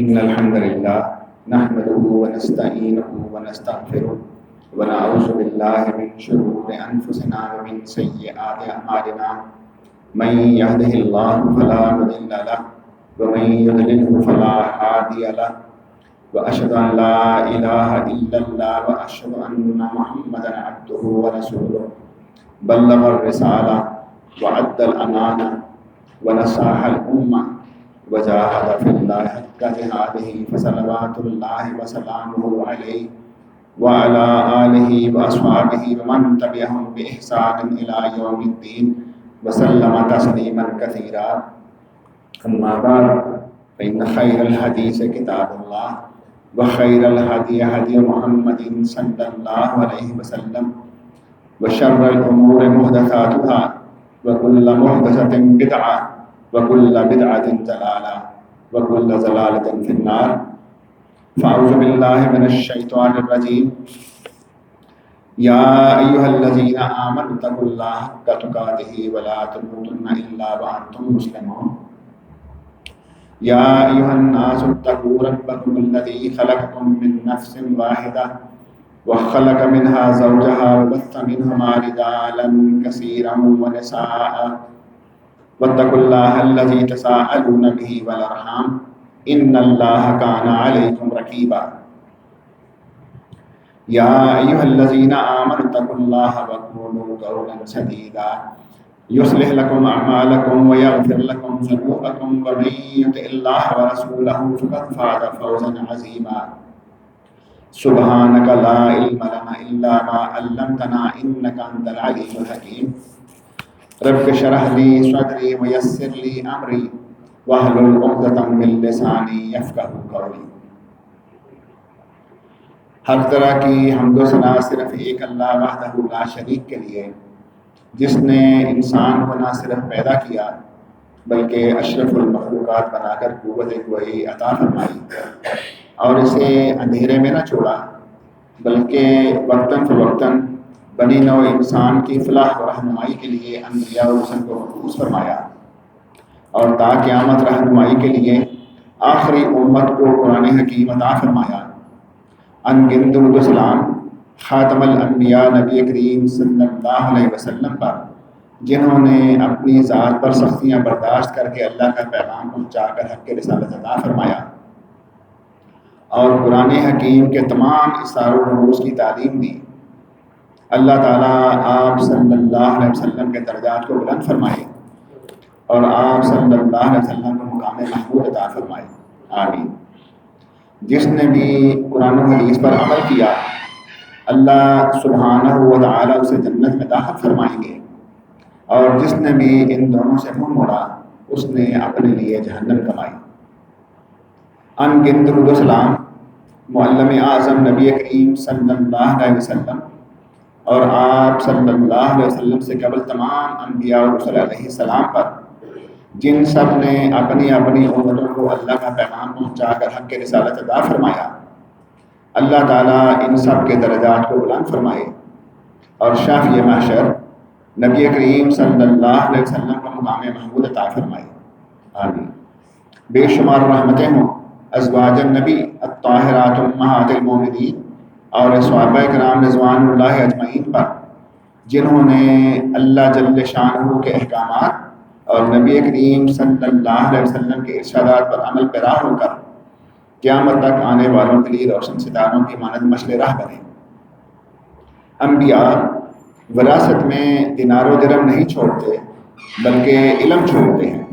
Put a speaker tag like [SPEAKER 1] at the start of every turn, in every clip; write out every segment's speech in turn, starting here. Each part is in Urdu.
[SPEAKER 1] إن الحمد لله نحمده ونستعينه ونستغفره ونعوذ بالله من شرور أنفسنا ومن سيئات أعمالنا من يهده الله فلا مضل له ومن يضلله فلا هادي له وأشهد أن لا إله إلا الله وأشهد أن محمدا عبده ورسوله بلغ الرسالة وأدى الأمانة ونصح الأمة وجاهد في الله حق جهاده فصلوات الله وسلامه عليه وعلى آله وأصحابه ومن تبعهم بإحسان إلى يوم الدين وسلم تسليما كثيرا. أما بعد فإن خير الحديث كتاب الله وخير الهدي هدي محمد صلى الله عليه وسلم وشر الأمور محدثاتها وكل محدثة بدعة وكل بدعة ضلالة وكل ضلالة في النار. فأعوذ بالله من الشيطان الرجيم. يا أيها الذين آمنوا اتقوا الله حق تقاته ولا تموتن إلا وأنتم مسلمون. يا أيها الناس اتقوا ربكم الذي خلقكم من نفس واحدة وخلق منها زوجها وبث منهما رجالا كثيرا ونساء واتقوا الله الذي تساءلون به والأرحام إن الله كان عليكم رقيبا. يا أيها الذين آمنوا اتقوا الله وقولوا قولا سديدا يصلح لكم أعمالكم ويغفر لكم ذنوبكم ومن يطع الله ورسوله فقد فاز فوزا عظيما. سبحانك لا علم لنا إلا ما علمتنا إنك أنت العليم الحكيم. رب اشرح لي صدري ويسر لي أمري واحلل عقدة من لساني يفقهوا قولي. ہر طرح کی حمد و ثنا صرف ایک اللہ وحدہ لا شریک کے لیے، جس نے انسان کو نہ صرف پیدا کیا بلکہ اشرف المخلوقات بنا کر قوت گوئی عطا فرمائی اور اسے اندھیرے میں نہ چھوڑا بلکہ وقتاً فوقتاً بنی نوع انسان کی فلاح و رہنمائی کے لیے انبیاء و رسل کو مبعوث فرمایا اور تا قیامت رہنمائی کے لیے آخری امت کو قرآن حکیم عطا فرمایا. ان گنت درود و سلام خاتم الانبیاء نبی کریم صلی اللہ علیہ وسلم پر، جنہوں نے اپنی ذات پر سختیاں برداشت کر کے اللہ کا پیغام پہنچا کر حق کی رسالت عطا فرمایا اور قرآن حکیم کے تمام اسرار و رموز کی تعلیم دی. اللہ تعالیٰ آپ صلی اللہ علیہ وسلم کے درجات کو بلند فرمائے اور آپ صلی اللہ علیہ وسلم کو مقام محمود عطا فرمائے. آمین. جس نے بھی قرآن و حدیث پر عمل کیا اللہ سبحانہ و تعالیٰ اسے جنت میں داخل فرمائیں گے، اور جس نے بھی ان دونوں سے منہ موڑا اس نے اپنے لیے جہنم کمائی. ان گنت درود و سلام معلم اعظم نبی کریم صلی اللہ علیہ وسلم اور آپ صلی اللہ علیہ وسلم سے قبل تمام انبیاء اور رسل علیہ السلام پر، جن سب نے اپنی اپنی امتوں کو اللہ کا پیغام پہنچا کر حق کی رسالت عطا فرمایا. اللہ تعالیٰ ان سب کے درجات کو بلند فرمائے اور شافی محشر نبی کریم صلی اللہ علیہ وسلم کو مقام محمود عطا فرمائے. آمین. بے شمار رحمتیں ہوں ازواج النبی الطاہرات امہات المومنین اور صحابہ کرام رضوان اللہ اجمعین پر، جنہوں نے اللہ جل شانہ کے احکامات اور نبی کریم صلی اللہ علیہ وسلم کے ارشادات پر عمل پیرا ہو کر قیامت تک آنے والوں کے لیے روشن ستاروں کی مانند مشل راہ بنے. انبیاء وراثت میں دینار و درہم نہیں چھوڑتے بلکہ علم چھوڑتے ہیں.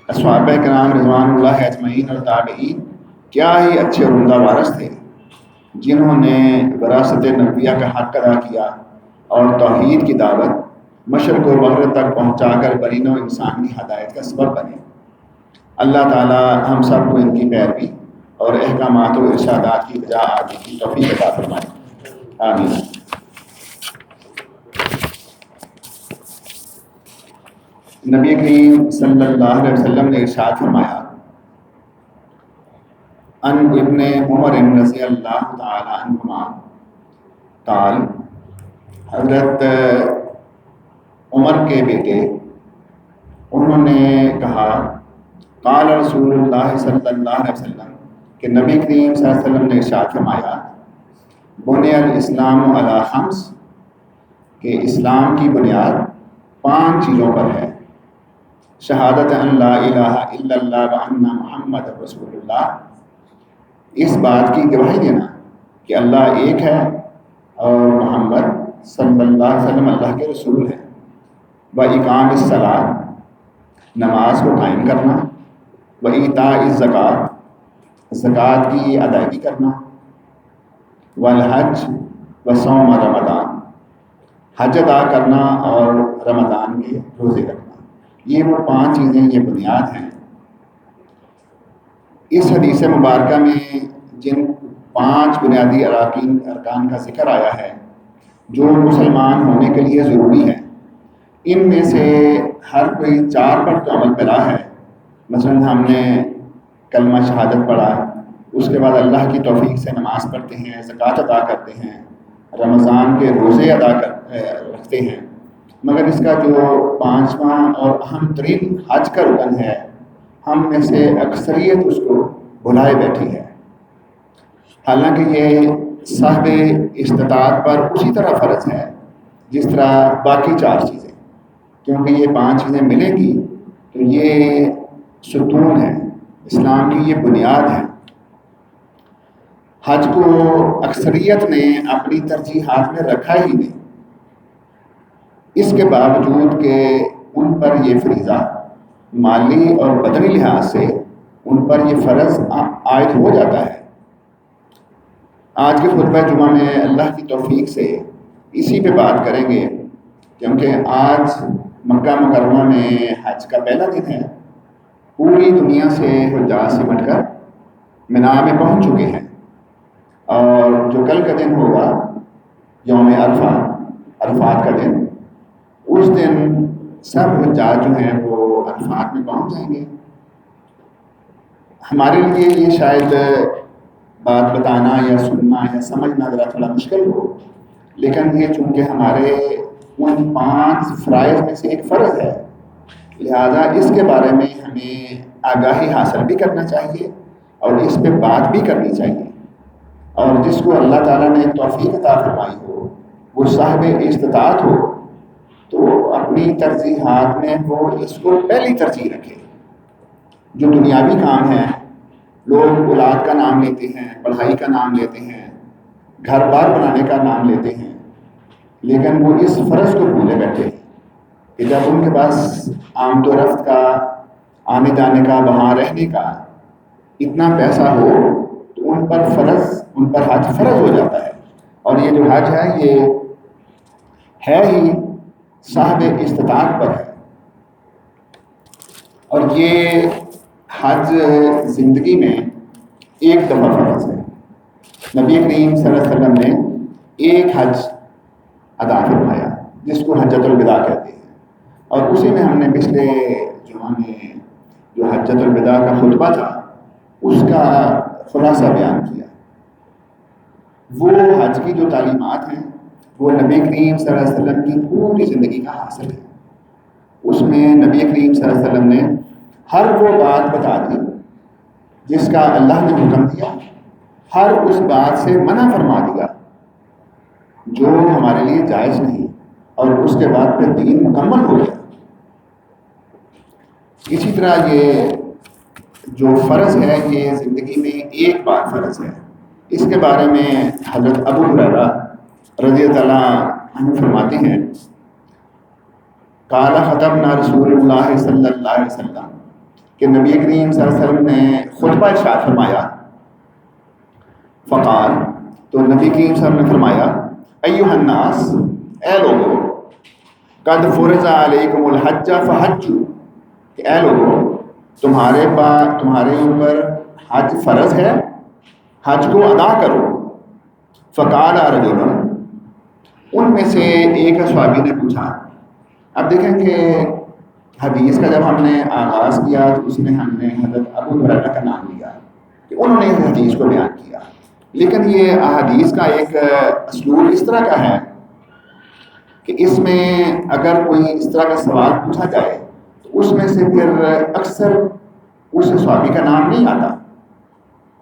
[SPEAKER 1] صحابہ کرام رضوان اللہ اجمعین اور تابعین کیا ہی اچھے عمدہ وارث تھے، جنہوں نے وراثت نبویہ کا حق ادا کیا اور توحید کی دعوت مشرق و مغرب تک پہنچا کر بنی نوع انسان کی ہدایت کا سبب بنے. اللہ تعالی ہم سب کو ان کی پیروی اور احکامات و ارشادات کی بجا آنے کی توفیق عطا فرمائے. آمین. نبی کریم صلی اللہ علیہ وسلم نے ارشاد فرمایا، ان ابن عمر رضی اللہ تعالی عنہما قال، حضرت عمر کے بیٹے انہوں نے کہا، قال رسول اللہ صلی اللہ علیہ وسلم کہ نبی کریم صلی اللہ علیہ وسلم نے ارشاد فرمایا بنی الاسلام علی خمس کہ اسلام کی بنیاد 5 چیزوں پر ہے. شہادت ان لا الہ الا اللہ وان محمد رسول اللہ، اس بات کی گواہی دینا کہ اللہ ایک ہے اور محمد صلی اللہ علیہ وسلم اللہ کے رسول ہیں. وَإِقَامِ الصَّلَاۃ، نماز کو قائم کرنا. وَإِيتَاءِ الزَّکَاۃ، زکوٰۃ کی ادائیگی کرنا. وَالْحَجِّ وَصَوْمَ رمضان، حج ادا کرنا اور رمضان کے روزے رکھنا. یہ وہ 5 چیزیں، یہ بنیاد ہیں. اس حدیث مبارکہ میں جن 5 بنیادی ارکان کا ذکر آیا ہے جو مسلمان ہونے کے لیے ضروری ہے، ان میں سے ہر کوئی 4 پر تو عمل پیرا ہے. مثلا ہم نے کلمہ شہادت پڑھا، اس کے بعد اللہ کی توفیق سے نماز پڑھتے ہیں، زکوٰۃ ادا کرتے ہیں، رمضان کے روزے رکھتے ہیں. مگر اس کا جو 5واں اور اہم ترین حج کا رکن ہے، ہم میں سے اکثریت اس کو بھلائے بیٹھی ہے. حالانکہ یہ صاحب استطاعت پر اسی طرح فرض ہے جس طرح باقی 4 چیزیں، کیونکہ یہ 5 چیزیں ملیں گی تو یہ ستون ہے، اسلام کی یہ بنیاد ہے. حج کو اکثریت نے اپنی ترجیحات میں رکھا ہی نہیں، اس کے باوجود کہ ان پر یہ فریضہ مالی اور بدنی لحاظ سے ان پر یہ فرض عائد ہو جاتا ہے. آج کے خطبہ جمعہ میں اللہ کی توفیق سے اسی پہ بات کریں گے، کیونکہ آج مکہ مکرمہ میں حج کا پہلا دن ہے. پوری دنیا سے حجاج سمٹ کر مینا میں پہنچ چکے ہیں، اور جو کل کا دن ہوگا یوم عرفہ، عرفات کا دن، اس دن سب حجاج جو ہیں وہ عرفات میں پہنچ جائیں گے. ہمارے لیے یہ شاید بات بتانا یا سننا یا سمجھنا ذرا تھوڑا مشکل ہو، لیکن یہ چونکہ ہمارے ان 5 فرائض میں سے ایک فرض ہے، لہذا اس کے بارے میں ہمیں آگاہی حاصل بھی کرنا چاہیے اور اس پہ بات بھی کرنی چاہیے. اور جس کو اللہ تعالیٰ نے توفیق عطا فرمائی ہو، وہ صاحب استطاعت ہو، تو اپنی ترجیحات میں وہ اس کو پہلی ترجیح رکھے. جو دنیاوی کام ہیں، لوگ اولاد کا نام لیتے ہیں، پڑھائی کا نام لیتے ہیں، گھر بار بنانے کا نام لیتے ہیں، لیکن وہ اس فرض کو بھولے بیٹھے ہیں کہ جب ان کے پاس آمد و رفت کا، آنے جانے کا، وہاں رہنے کا اتنا پیسہ ہو تو ان پر حج فرض ہو جاتا ہے. اور یہ جو حج ہے یہ ہے ہی صاحب استطاعت پر ہے. اور یہ حج زندگی میں ایک دفعہ فرض ہے. نبی کریم صلی اللہ علیہ وسلم نے ایک حج ادا فرمایا جس کو حجۃ الوداع کہتے ہیں، اور اسی میں ہم نے پچھلے جمعہ میں جو حجۃ الوداع کا خطبہ تھا اس کا خلاصہ بیان کیا. وہ حج کی جو تعلیمات ہیں وہ نبی کریم صلی اللہ علیہ وسلم کی پوری زندگی کا حاصل ہے. اس میں نبی کریم صلی اللہ علیہ وسلم نے ہر وہ بات بتا دی جس کا اللہ نے حکم دیا، ہر اس بات سے منع فرما دیا جو ہمارے لیے جائز نہیں، اور اس کے بعد پھر دین مکمل ہو گیا. اسی طرح یہ جو فرض ہے یہ زندگی میں ایک بار فرض ہے. اس کے بارے میں حضرت ابو ہریرہ رضی اللہ عنہ فرماتے ہیں، قال خطبنا رسول اللہ صلی اللہ علیہ وسلم کہ نبی کریم صلی اللہ علیہ وسلم نے خطبہ ارشاد فرمایا. فقال، تو نبی کریم صلی اللہ علیہ وسلم نے فرمایا، ایھا الناس، اے لوگو، قد فرض علیکم الحج فحجوا، کہ اے لوگو تمہارے اوپر حج فرض ہے، حج کو ادا کرو. فقال رجل، ان میں سے ایک صحابی نے پوچھا. اب دیکھیں کہ حدیث کا جب ہم نے آغاز کیا تو اس میں ہم نے حضرت ابو ہریرہ کا نام لیا کہ انہوں نے اس حدیث کو بیان کیا، لیکن یہ احادیث کا ایک اسلوب اس طرح کا ہے کہ اس میں اگر کوئی اس طرح کا سوال پوچھا جائے تو اس میں سے پھر اکثر اس صحابی کا نام نہیں آتا.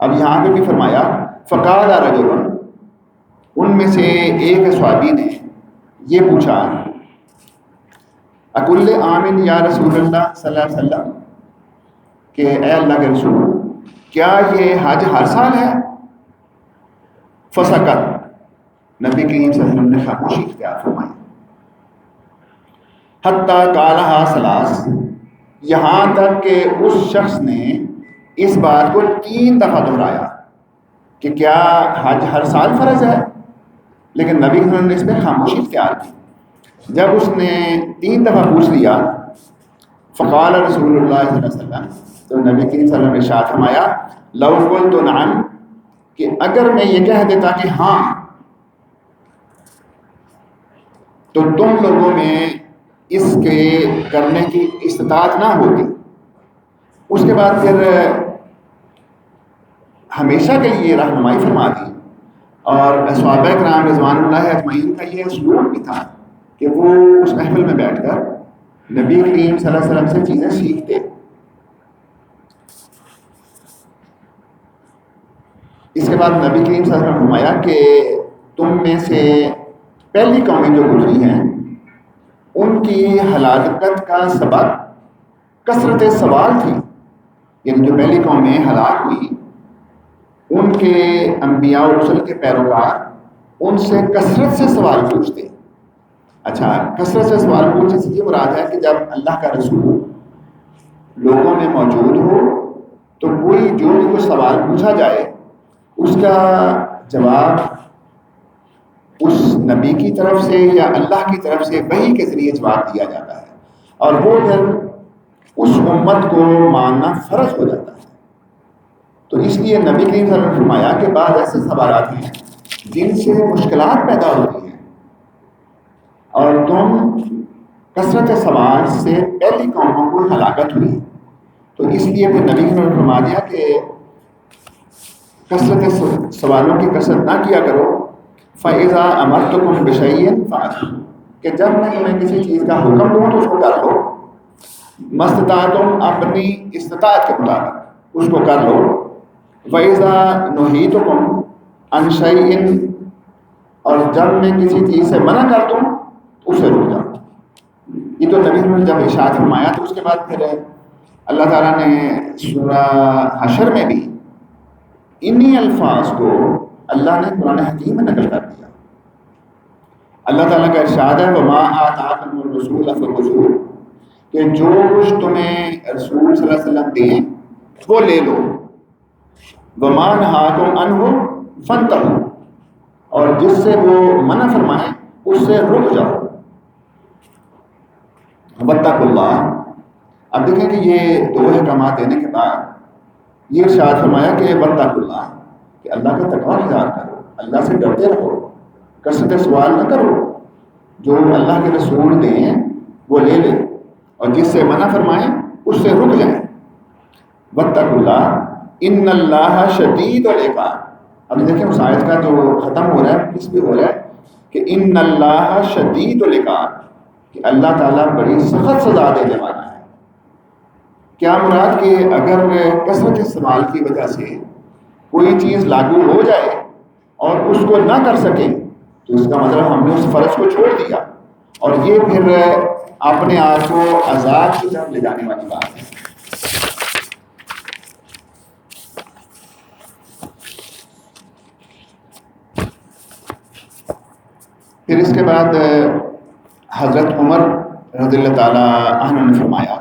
[SPEAKER 1] اب یہاں پہ بھی فرمایا فقال رجل، ان میں سے ایک صحابی نے یہ پوچھا اکل آمن یا رسول اللہ صلی اللہ علیہ وسلم، کہ اے اللہ کے رسول کیا یہ حج ہر سال ہے؟ فسکت، نبی کریم صلی اللہ علیہ وسلم نے خاموشی اختیار فرمائی. حتیٰ قالہا ثلاث، یہاں تک کہ اس شخص نے اس بات کو 3 دفعہ دہرایا کہ کیا حج ہر سال فرض ہے، لیکن نبی صلی اللہ علیہ وسلم نے اس پہ خاموشی اختیار کی. جب اس نے 3 دفعہ پوچھ لیا فقال رسول اللہ صلی اللہ علیہ وسلم، تو نبی کریم صلی اللہ علیہ وسلم نے ارشاد فرمایا لو قلت نعم، کہ اگر میں یہ کہہ دیتا کہ ہاں تو تم لوگوں میں اس کے کرنے کی استطاعت نہ ہوتی. اس کے بعد پھر ہمیشہ کے لیے رہنمائی فرما دی. اور صحابہ کرام رضوان اللہ اجمعین کا یہ سلوک بھی تھا کہ وہ اس محفل میں بیٹھ کر نبی کریم صلی اللہ علیہ وسلم سے چیزیں سیکھتے. اس کے بعد نبی کریم صلی اللہ علیہ وسلم نے فرمایا کہ تم میں سے پہلی قومیں جو گزری ہیں ان کی ہلاکت کا سبب کثرت سوال تھی. یعنی جو پہلی قومیں ہلاک ہوئی ان کے انبیاء و رسل کے پیروکار ان سے کثرت سے سوال پوچھتے. اچھا، کثرت سے سوال پوچھنے سے یہ مراد ہے کہ جب اللہ کا رسول لوگوں میں موجود ہو تو کوئی جو بھی کوئی سوال پوچھا جائے اس کا جواب اس نبی کی طرف سے یا اللہ کی طرف سے وحی کے ذریعے جواب دیا جاتا ہے، اور وہ پھر اس امت کو ماننا فرض ہو جاتا ہے. تو اس لیے نبی کریم صلی اللہ علیہ وسلم نے فرمایا کہ بعض ایسے سوالات ہیں جن سے مشکلات پیدا ہوتی ہیں، اور تم کثرت سوال سے پہلی قوموں کو ہلاکت ہوئی. تو اس لیے پھر نبی کریم نے فرما دیا کہ کثرت سوالوں کی کثرت نہ کیا کرو. فَإِذَا أَمَرْتُكُمْ بِشَيْءٍ فَأْتُوا، کہ جب میں تمہیں کسی چیز کا حکم دوں تو اس کو کر لو. مستطاعتم، اپنی استطاعت کے مطابق اس کو کر لو. وَإِذَا نُهِيتُكُمْ عَنْ شَيْءٍ، اور جب میں کسی چیز سے منع کر دوں تو اسے رک جاؤ. یہ تو نبی نے جب ارشاد فرمایا تو اس کے بعد پھر اللہ تعالیٰ نے سورہ حشر میں بھی انہی الفاظ کو اللہ نے قرآن حکیم میں نقل کر دیا. اللہ تعالیٰ کا ارشاد ہے وَمَا آتَاكُمُ الرَّسُولُ فَخُذُوهُ، کہ جو کچھ تمہیں رسول صلی اللہ علیہ وسلم دیں وہ لے لو. وَمَا نَهَاكُمْ عَنْهُ فَانْتَهُوا، اور جس سے وہ منع فرمائیں اس سے رک جاؤ. وَاتَّقُوا اللَّهَ، اب دیکھیں کہ یہ 2 احکامات دینے کے بعد یہ ارشاد فرمایا کہ وَاتَّقُوا اللَّهَ، کہ اللہ کا تقویٰ اختیار کرو، اللہ سے ڈرتے رہو، کثرت سوال نہ کرو. جو اللہ کے رسول دیں وہ لے لیں، اور جس سے منع فرمائیں اس سے رک جائیں. وَاتَّقُوا اللَّهَ إِنَّ اللَّهَ شَدِيدُ الْعِقَابِ. اب دیکھیں اس آیت کا جو ختم ہو رہا ہے اس بھی ہو رہا ہے کہ إِنَّ اللَّهَ شَدِيدُ الْعِقَابِ، کہ اللہ تعالیٰ بڑی سخت سزا دینے والا ہے. کیا مراد کہ اگر کثرت سوال کی وجہ سے کوئی چیز لاگو ہو جائے اور اس کو نہ کر سکیں تو اس کا مطلب ہم نے اس فرض کو چھوڑ دیا، اور یہ پھر اپنے آپ کو عذاب کی طرف لے جانے والی بات ہے. پھر اس کے بعد حضرت عمر رضی اللہ تعالیٰ عنہ نے فرمایا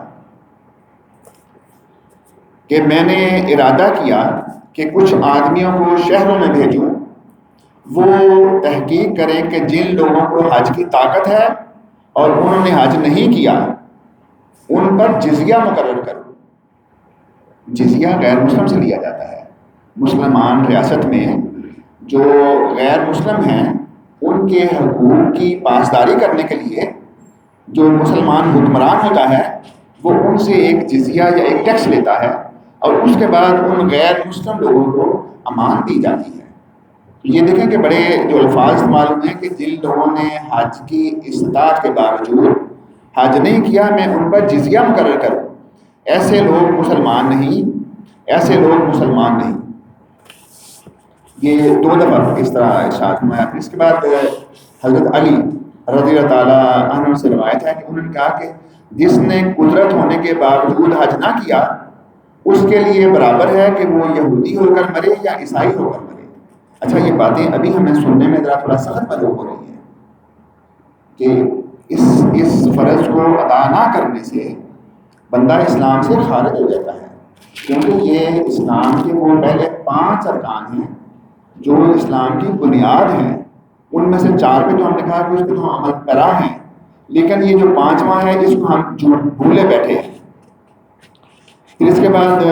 [SPEAKER 1] کہ میں نے ارادہ کیا کہ کچھ آدمیوں کو شہروں میں بھیجوں، وہ تحقیق کریں کہ جن لوگوں کو حج کی طاقت ہے اور انہوں نے حج نہیں کیا ان پر جزیہ مقرر کروں. جزیہ غیر مسلم سے لیا جاتا ہے. مسلمان ریاست میں جو غیر مسلم ہیں ان کے حقوق کی پاسداری کرنے کے لیے جو مسلمان حکمران ہوتا ہے وہ ان سے ایک جزیہ یا ایک ٹیکس لیتا ہے، اور اس کے بعد ان غیر مسلم لوگوں کو امان دی جاتی ہے. یہ دیکھیں کہ بڑے جو الفاظ استعمال ہوتے ہیں کہ جن لوگوں نے حج کی استطاعت کے باوجود حج نہیں کیا میں ان پر جزیہ مقرر کروں. ایسے لوگ مسلمان نہیں، ایسے لوگ مسلمان نہیں۔ یہ 2 دفعہ اس طرح ارشاد فرمایا۔ اس کے بعد حضرت علی رضی اللہ تعالیٰ عنہ سے روایت ہے کہ انہوں نے کہا کہ جس نے قدرت ہونے کے باوجود حج نہ کیا اس کے لیے برابر ہے کہ وہ یہودی ہو کر مرے یا عیسائی ہو کر مرے۔ اچھا، یہ باتیں ابھی ہمیں سننے میں ذرا تھوڑا سخت معلوم ہو رہی ہیں کہ اس فرض کو ادا نہ کرنے سے بندہ اسلام سے خارج ہو جاتا ہے، کیونکہ یہ اسلام کے وہ پہلے 5 ارکان ہیں جو اسلام کی بنیاد ہیں، ان میں سے 4 پہ تو ہم نے کہا کہ اس پہ تو ہم عمل پیرا ہیں، لیکن یہ جو 5واں ہے اس کو ہم بھولے بیٹھے ہیں۔ پھر اس کے بعد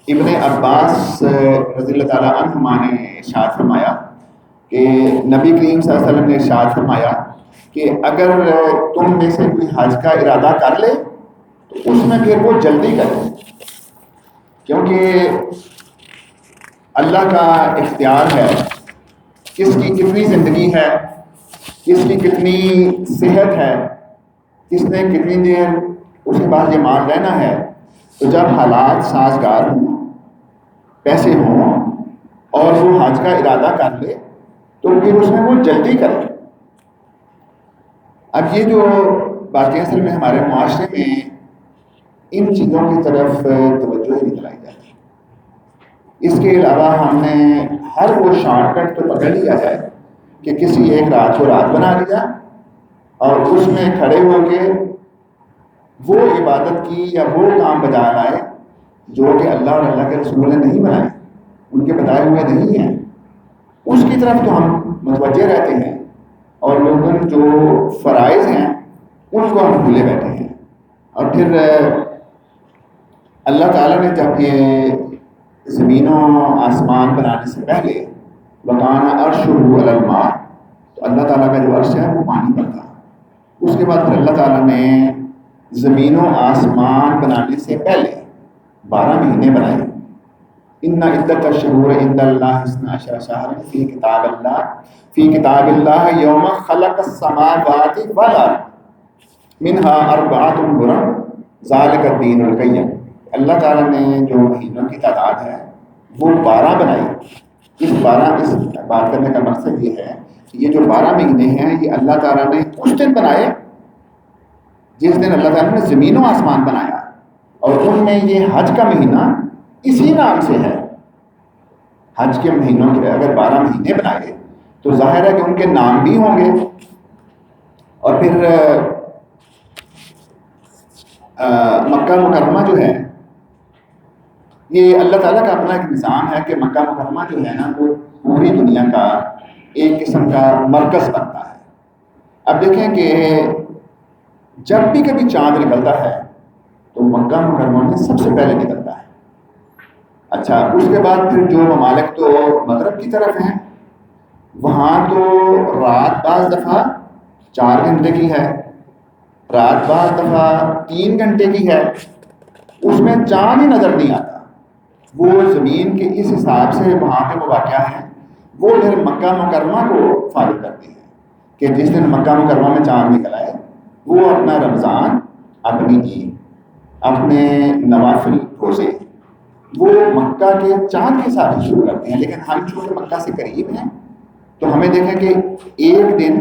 [SPEAKER 1] ابن عباس رضی اللہ تعالیٰ عنہما نے ارشاد فرمایا کہ نبی کریم صلی اللہ علیہ وسلم نے ارشاد فرمایا کہ اگر تم میں سے کوئی حج کا ارادہ کر لے تو اس میں پھر وہ جلدی کرے، کیونکہ اللہ کا اختیار ہے کس کی کتنی زندگی ہے، کس کی کتنی صحت ہے، کس نے کتنی دیر اس کے بعد یہ مان رہنا ہے۔ تو جب حالات سازگار ہوں، پیسے ہوں اور وہ حج کا ارادہ کر لے تو پھر اس میں وہ جلدی کرے۔ اب یہ جو باتیں اصل میں ہمارے معاشرے میں ان چیزوں کی طرف توجہ ہی نہیں دلائی جاتی۔ اس کے علاوہ ہم نے ہر وہ شارٹ کٹ تو پکڑ لیا جائے کہ کسی ایک رات کو رات بنا لیا اور اس میں کھڑے ہو کے وہ عبادت کی یا وہ کام بجا لائے جو کہ اللہ اور اللہ کے رسول نے نہیں بنائے، ان کے بتائے ہوئے نہیں ہیں، اس کی طرف تو ہم متوجہ رہتے ہیں، اور لوگوں جو فرائض ہیں ان کو ہم بھولے بیٹھے ہیں۔ اور پھر اللہ تعالیٰ نے جب یہ زمین و آسمان بنانے سے پہلے وَكَانَ عَرْشُهُ عَلَى الْمَاءِ، تو اللہ تعالیٰ کا جو عرش ہے وہ پانی پر تھا۔ اس کے بعد پھر اللہ تعالیٰ نے زمین و آسمان بنانے سے پہلے 12 مہینے بنائے۔ ان عدت الشہور عند اللہ 12 شہرا فی کتاب اللہ یوم خلق السماوات والارض منها 4 حرم ذالک الدین القیم۔ اللہ تعالیٰ نے جو مہینوں کی تعداد ہے وہ 12 بنائی۔ اس بات کرنے کا مقصد یہ ہے کہ یہ جو 12 مہینے ہیں یہ اللہ تعالیٰ نے اس دن بنائے جس دن اللہ تعالیٰ نے زمین و آسمان بنایا، اور ان میں یہ حج کا مہینہ اسی نام سے ہے۔ حج کے مہینوں کے اگر 12 مہینے بنائے تو ظاہر ہے کہ ان کے نام بھی ہوں گے۔ اور پھر مکہ مکرمہ جو ہے یہ اللہ تعالیٰ کا اپنا ایک نظام ہے کہ مکہ مکرمہ جو ہے نا وہ پوری دنیا کا ایک قسم کا مرکز بنتا ہے۔ اب دیکھیں کہ جب بھی کبھی چاند نکلتا ہے تو مکہ مکرمہ میں سب سے پہلے نکلتا ہے۔ اچھا، اس کے بعد پھر جو ممالک تو مغرب کی طرف ہیں وہاں تو رات بعض دفعہ 4 گھنٹے کی ہے، رات بعض دفعہ 3 گھنٹے کی ہے، اس میں چاند ہی نظر نہیں آتا۔ وہ زمین کے اس حساب سے وہاں پہ وہ واقعہ ہیں، وہ پھر مکہ مکرمہ کو فالو کرتے ہیں کہ جس دن مکہ مکرمہ میں چاند نکل آئے وہ اپنا رمضان، اپنی عید، اپنے نوافل روزے وہ مکہ کے چاند کے ساتھ ہی شروع کرتے ہیں۔ لیکن ہم چونکہ مکہ سے قریب ہیں تو ہمیں دیکھیں کہ 1 دن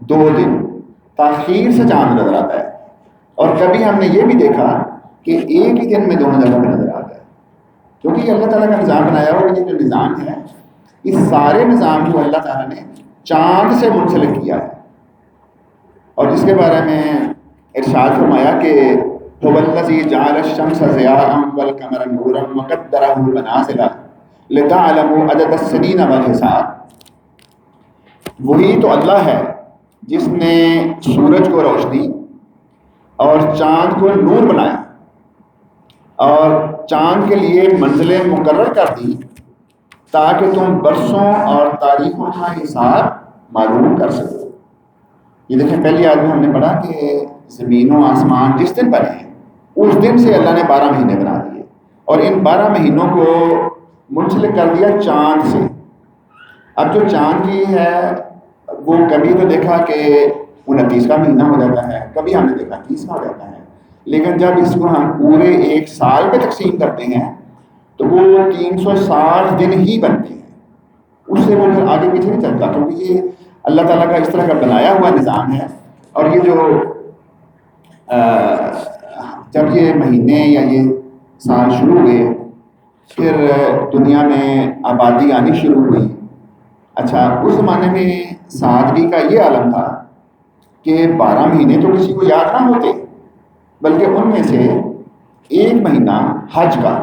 [SPEAKER 1] 2 دن تاخیر سے چاند نظر آتا ہے، اور کبھی ہم نے یہ بھی دیکھا کہ ایک ہی دن میں دونوں جگہ پہ نظر آتا ہے، کیونکہ یہ اللہ تعالیٰ کا نظام بنایا ہوا۔ یہ جو نظام ہے اس سارے نظام کو اللہ تعالیٰ نے چاند سے منسلک کیا ہے، اور جس کے بارے میں ارشاد فرمایا کہ هو الذی جعل الشمس ضیاء والقمر نورا وقدرہ منازل لتعلموا عدد السنین والحساب۔ وہی تو اللہ ہے جس نے سورج کو روشنی اور چاند کو نور بنایا اور چاند کے لیے منزلیں مقرر کر دی تاکہ تم برسوں اور تاریخوں کا حساب معلوم کر سکو۔ یہ دیکھیں پہلی آیت میں ہم نے پڑھا کہ زمین و آسمان جس دن بنے ہیں اس دن سے اللہ نے 12 مہینے بنا دیے، اور ان 12 مہینوں کو منسلک کر دیا چاند سے۔ اب جو چاند کی ہے وہ کبھی تو دیکھا کہ 29 کا مہینہ ہو جاتا ہے، کبھی ہم نے دیکھا 30 کا ہو جاتا ہے، لیکن جب اس کو ہم پورے ایک سال پہ تقسیم کرتے ہیں تو وہ 360 دن ہی بنتے ہیں، اس سے وہ پھر آگے پیچھے نہیں چلتا، کیونکہ یہ اللہ تعالیٰ کا اس طرح کا بنایا ہوا نظام ہے۔ اور یہ جو جب یہ مہینے یا یہ سال شروع ہوئے، پھر دنیا میں آبادی آنی شروع ہوئی۔ اچھا، اس زمانے میں سادگی کا یہ عالم تھا کہ 12 مہینے تو کسی کو یاد نہ ہوتے، بلکہ ان میں سے ایک مہینہ حج کا،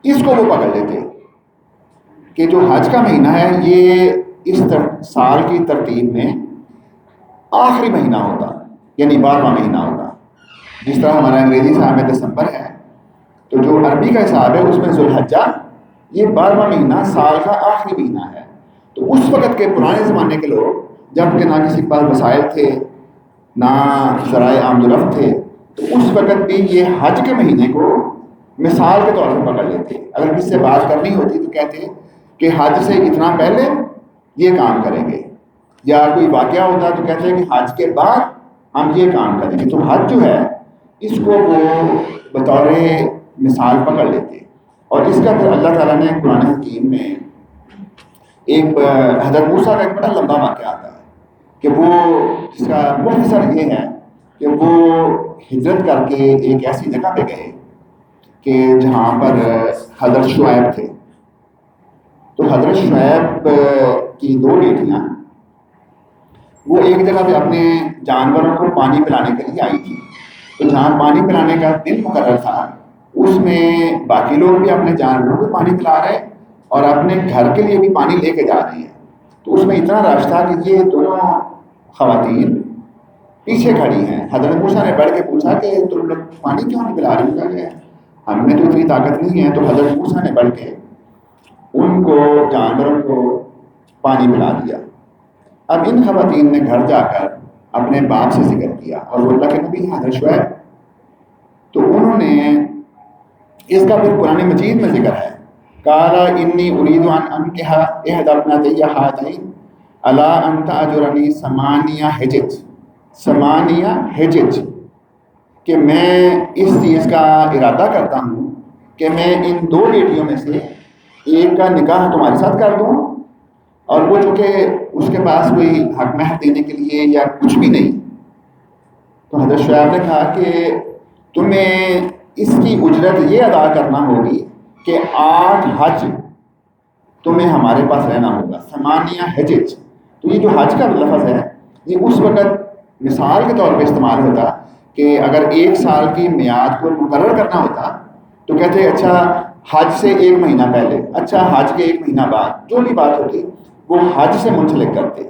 [SPEAKER 1] اس کو وہ پکڑ لیتے کہ جو حج کا مہینہ ہے یہ اس سال کی ترتیب میں آخری مہینہ ہوتا، یعنی 12واں مہینہ ہوتا۔ جس طرح ہمارا انگریزی سال میں دسمبر ہے، تو جو عربی کا حساب ہے اس میں ذوالحجہ، یہ 12واں مہینہ سال کا آخری مہینہ ہے۔ تو اس وقت کے پرانے زمانے کے لوگ، جب کہ نہ کسی کے پاس وسائل تھے نہ ذرائع آمد و رفت تھے، تو اس وقت بھی یہ حج کے مہینے کو مثال کے طور پر پکڑ لیتے۔ اگر کسی سے بات کرنی ہوتی تو کہتے کہ حج سے اتنا پہلے یہ کام کریں گے، یا کوئی واقعہ ہوتا تو کہتے ہیں کہ حج کے بعد ہم یہ کام کریں گے۔ تو حج جو ہے اس کو وہ بطور مثال پکڑ لیتے، اور اس کا پھر اللہ تعالیٰ نے قرآن حکیم میں ایک حضرت موسیٰ کا ایک بڑا لمبا واقعہ آتا ہے کہ وہ، جس کا مختصر یہ ہے کہ وہ ہجرت کر کے ایک ایسی جگہ پہ گئے کہ جہاں پر حضرت شعیب تھے۔ تو حضرت شعیب کی 2 بیٹیاں وہ ایک جگہ پہ اپنے جانوروں کو پانی پلانے کے لیے آئی تھی۔ تو جہاں پانی پلانے کا دن مقرر تھا، اس میں باقی لوگ بھی اپنے جانوروں کو پانی پلا رہے اور اپنے گھر کے لیے بھی پانی لے کے جا رہے ہیں۔ تو اس میں اتنا رش تھا کہ یہ دونوں خواتین پیچھے کھڑی ہیں۔ حضرت موسیٰ نے بڑھ کے پوچھا کہ تم لوگ پانی کیوں نہیں پلا رہے ہیں؟ ہم میں تو اتنی طاقت نہیں ہے۔ تو حضرت موسیٰ نے بڑھ کے ان کو، جانوروں کو پانی پلا دیا۔ اب ان خواتین نے گھر جا کر اپنے باپ سے ذکر کیا، اور وہ اللہ کے نبی ہیں حضرت شعیب، تو انہوں نے اس کا پھر قرآن مجید میں ذکر ہے، قال انی ارید ان انکح احدی ابنتی ہاتین الی ان تأجرنی ثمانیہ حجج، کہ میں اس چیز کا ارادہ کرتا ہوں کہ میں ان 2 بیٹیوں میں سے ایک کا نکاح تمہارے ساتھ کر دوں، اور وہ چونکہ اس کے پاس کوئی حق مہر دینے کے لیے یا کچھ بھی نہیں، تو حضرت شعیب نے کہا کہ تمہیں اس کی اجرت یہ ادا کرنا ہوگی کہ 8 حج تمہیں ہمارے پاس رہنا ہوگا، 8 حجج۔ تو یہ جو حج کا لفظ ہے یہ اس وقت مثال کے طور پہ استعمال ہوتا کہ اگر 1 سال کی میعاد کو مقرر کرنا ہوتا تو کہتے اچھا حج سے 1 مہینہ پہلے، اچھا حج کے 1 مہینہ بعد، جو بھی بات ہوتی وہ حج سے منسلک کرتے۔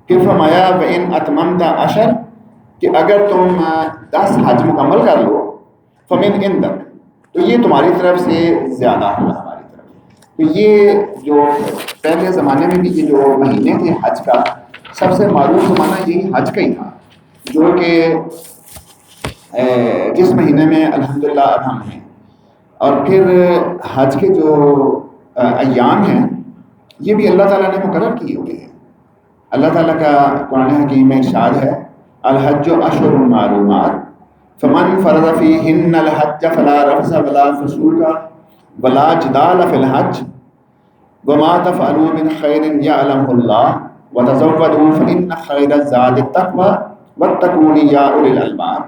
[SPEAKER 1] پھر فرمایا وَإِنْ أَتْمَمْتَ عَشْرًا، کہ اگر تم 10 حج مکمل کر لو فَمِنْ عِنْدَكَ، تو یہ تمہاری طرف سے زیادہ ہوگا ہماری طرف۔ تو یہ جو پہلے زمانے میں بھی یہ جو مہینے تھے حج کا، سب سے معروف زمانہ یہی حج کا ہی تھا، جو کہ جس مہینے میں الحمدللہ اب ہم ہیں۔ اور پھر حج کے جو ایام ہیں یہ بھی اللہ تعالیٰ نے مقرر کیے ہوئے ہیں۔ اللہ تعالیٰ کا قرآن حکیم میں ارشاد ہے، الحج اشہر معلومات فمن فرض فیہن الحج فلا رفث ولا فسوق ولا جدال فی الحج وما تفعلوا من خیر یعلمہ اللہ وتزودوا فإن خیر الزاد التقوی واتقون یا اولی الالباب۔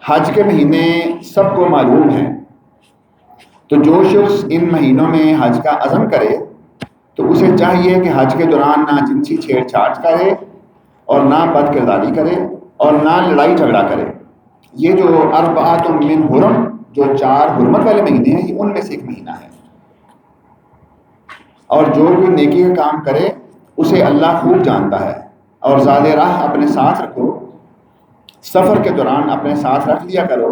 [SPEAKER 1] حج کے مہینے سب کو معلوم ہیں، تو جو شخص ان مہینوں میں حج کا عزم کرے تو اسے چاہیے کہ حج کے دوران نہ جنسی چھیڑ چھاڑ کرے اور نہ بد کرداری کرے اور نہ لڑائی جھگڑا کرے۔ یہ جو اربعۃ من حرم، جو 4 حرمت والے مہینے ہیں، یہ ان میں سے ایک مہینہ ہے۔ اور جو کوئی نیکی کا کام کرے اسے اللہ خوب جانتا ہے۔ اور زاد راہ اپنے ساتھ رکھو، سفر کے دوران اپنے ساتھ رکھ لیا کرو،